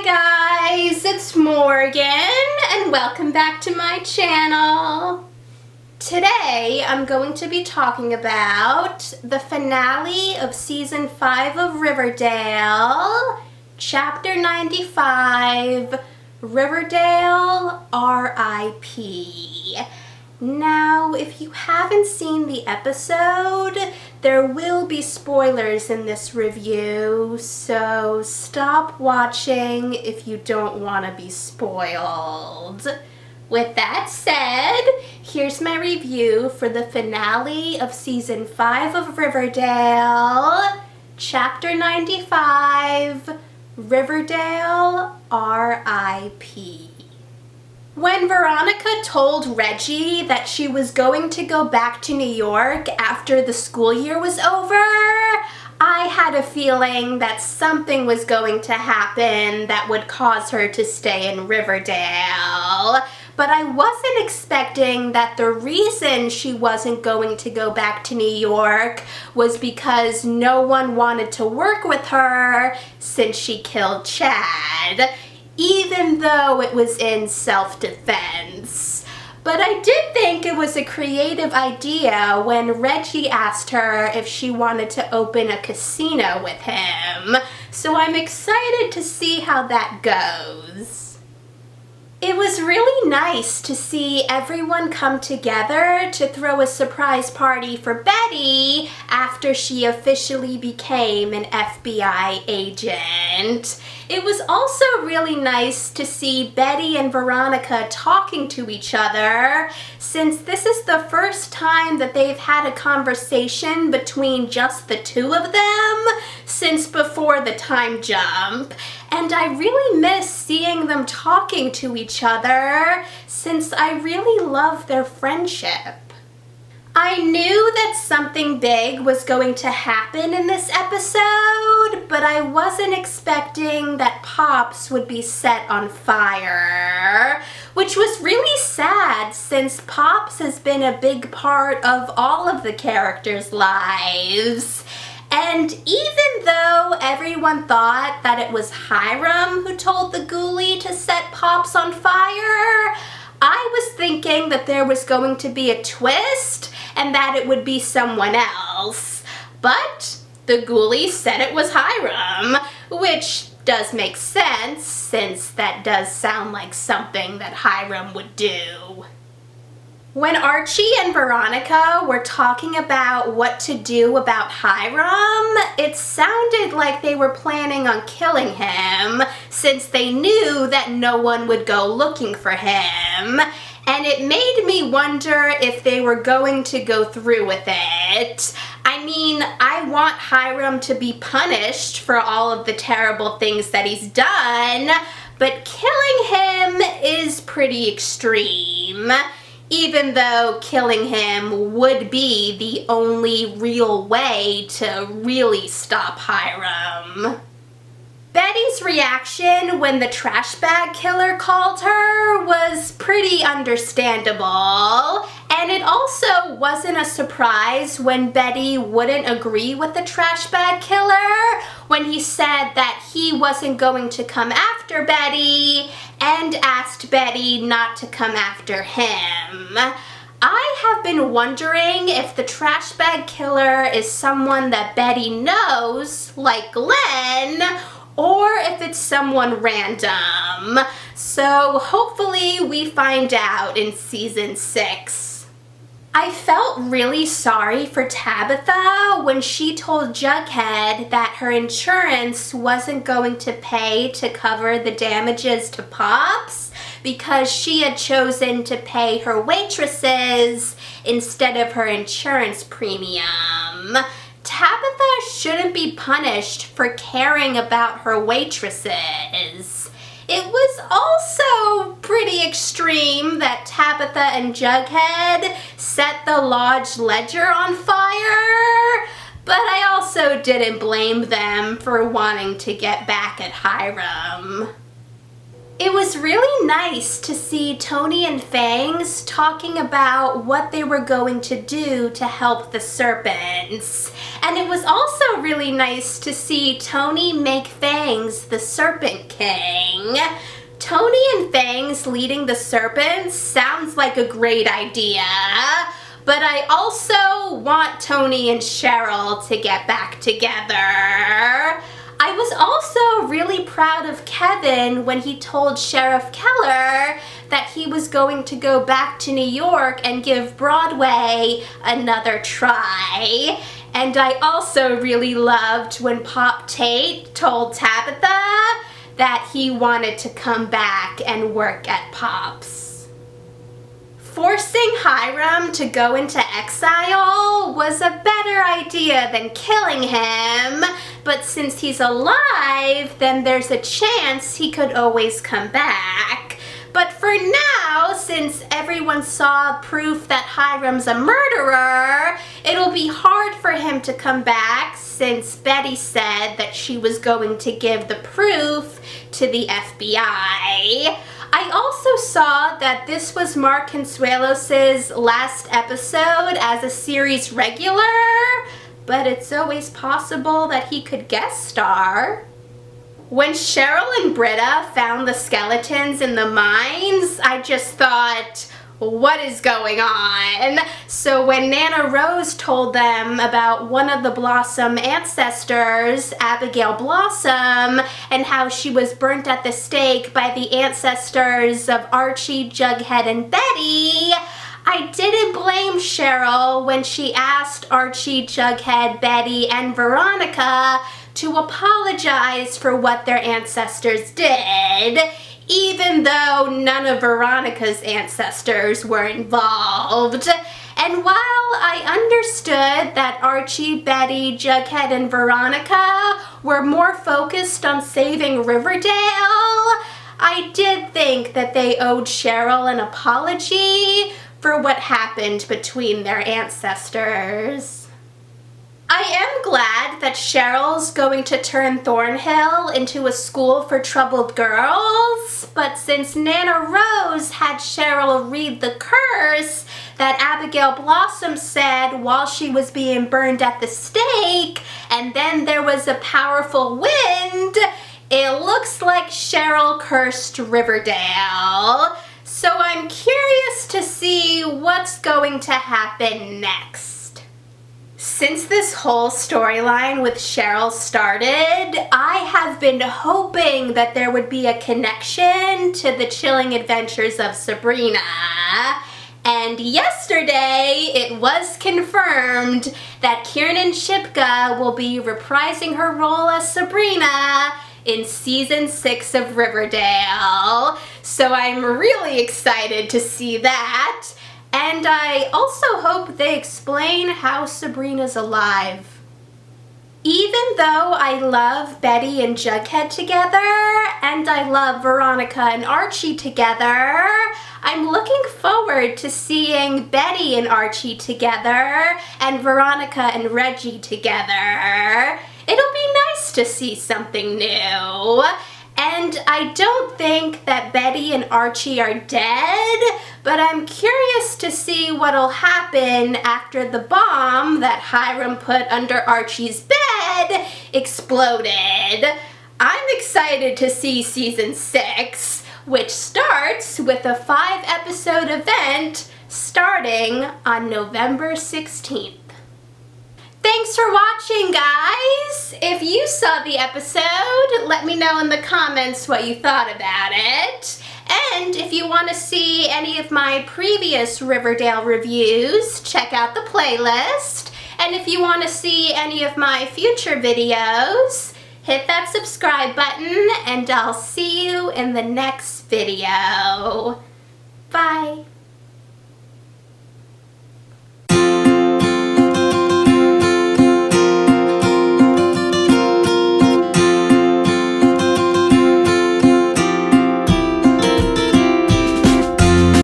guys, it's Morgan and welcome back to my channel. Today I'm going to be talking about the finale of season 5 of Riverdale, chapter 95, Riverdale R.I.P. Now, if you haven't seen the episode, there will be spoilers in this review, so stop watching if you don't want to be spoiled. With that said, here's my review for the finale of season 5 of Riverdale, chapter 95, Riverdale R.I.P. When Veronica told Reggie that she was going to go back to New York after the school year was over, I had a feeling that something was going to happen that would cause her to stay in Riverdale. But I wasn't expecting that the reason she wasn't going to go back to New York was because no one wanted to work with her since she killed Chad, even though it was in self-defense. But I did think it was a creative idea when Reggie asked her if she wanted to open a casino with him, so I'm excited to see how that goes. It was really nice to see everyone come together to throw a surprise party for Betty after she officially became an FBI agent. It was also really nice to see Betty and Veronica talking to each other, since this is the first time that they've had a conversation between just the two of them since before the time jump. And I really miss seeing them talking to each other, since I really love their friendship. I knew that something big was going to happen in this episode, but I wasn't expecting that Pops would be set on fire, which was really sad since Pops has been a big part of all of the characters' lives. And even though everyone thought that it was Hiram who told the ghoulie to set Pops on fire, I was thinking that there was going to be a twist and that it would be someone else. But the ghoulie said it was Hiram, which does make sense since that does sound like something that Hiram would do. When Archie and Veronica were talking about what to do about Hiram, it sounded like they were planning on killing him since they knew that no one would go looking for him. And it made me wonder if they were going to go through with it. I mean, I want Hiram to be punished for all of the terrible things that he's done, but killing him is pretty extreme. Even though killing him would be the only real way to really stop Hiram. Betty's reaction when the trash bag killer called her was pretty understandable, and it also wasn't a surprise when Betty wouldn't agree with the trash bag killer when he said that he wasn't going to come after Betty and asked Betty not to come after him. I have been wondering if the trash bag killer is someone that Betty knows, like Glenn, or if it's someone random. So hopefully we find out in season 6. I felt really sorry for Tabitha when she told Jughead that her insurance wasn't going to pay to cover the damages to Pops because she had chosen to pay her waitresses instead of her insurance premium. Tabitha shouldn't be punished for caring about her waitresses. It was also pretty extreme that Tabitha and Jughead set the lodge ledger on fire, but I also didn't blame them for wanting to get back at Hiram. It was really nice to see Tony and Fangs talking about what they were going to do to help the serpents. And it was also really nice to see Tony make Fangs the Serpent King. Tony and Fangs leading the serpents sounds like a great idea, but I also want Tony and Cheryl to get back together. I was also really proud of Kevin when he told Sheriff Keller that he was going to go back to New York and give Broadway another try. And I also really loved when Pop Tate told Tabitha that he wanted to come back and work at Pop's. Forcing Hiram to go into exile was a better idea than killing him, but since he's alive, then there's a chance he could always come back. But for now, since everyone saw proof that Hiram's a murderer, it'll be hard for him to come back since Betty said that she was going to give the proof to the FBI. I also saw that this was Mark Consuelos'S last episode as a series regular, but it's always possible that he could guest star. When Cheryl and Britta found the skeletons in the mines, I just thought, what is going on? So when Nana Rose told them about one of the Blossom ancestors, Abigail Blossom, and how she was burnt at the stake by the ancestors of Archie, Jughead, and Betty, I didn't blame Cheryl when she asked Archie, Jughead, Betty, and Veronica to apologize for what their ancestors did, even though none of Veronica's ancestors were involved. And while I understood that Archie, Betty, Jughead, and Veronica were more focused on saving Riverdale, I did think that they owed Cheryl an apology for what happened between their ancestors. I am glad that Cheryl's going to turn Thornhill into a school for troubled girls, but since Nana Rose had Cheryl read the curse that Abigail Blossom said while she was being burned at the stake, and then there was a powerful wind, it looks like Cheryl cursed Riverdale. So I'm curious to see what's going to happen next. Since this whole storyline with Cheryl started, I have been hoping that there would be a connection to the chilling adventures of Sabrina. And yesterday, it was confirmed that Kiernan Shipka will be reprising her role as Sabrina in season 6 of Riverdale. So I'm really excited to see that. And I also hope they explain how Sabrina's alive. Even though I love Betty and Jughead together, and I love Veronica and Archie together, I'm looking forward to seeing Betty and Archie together, and Veronica and Reggie together. It'll be nice to see something new. And I don't think that Betty and Archie are dead, but I'm curious to see what'll happen after the bomb that Hiram put under Archie's bed exploded. I'm excited to see season 6, which starts with a 5-episode event starting on November 16th. Thanks for watching, guys! If you saw the episode, let me know in the comments what you thought about it. And if you want to see any of my previous Riverdale reviews, check out the playlist. And if you want to see any of my future videos, hit that subscribe button, and I'll see you in the next video. Bye!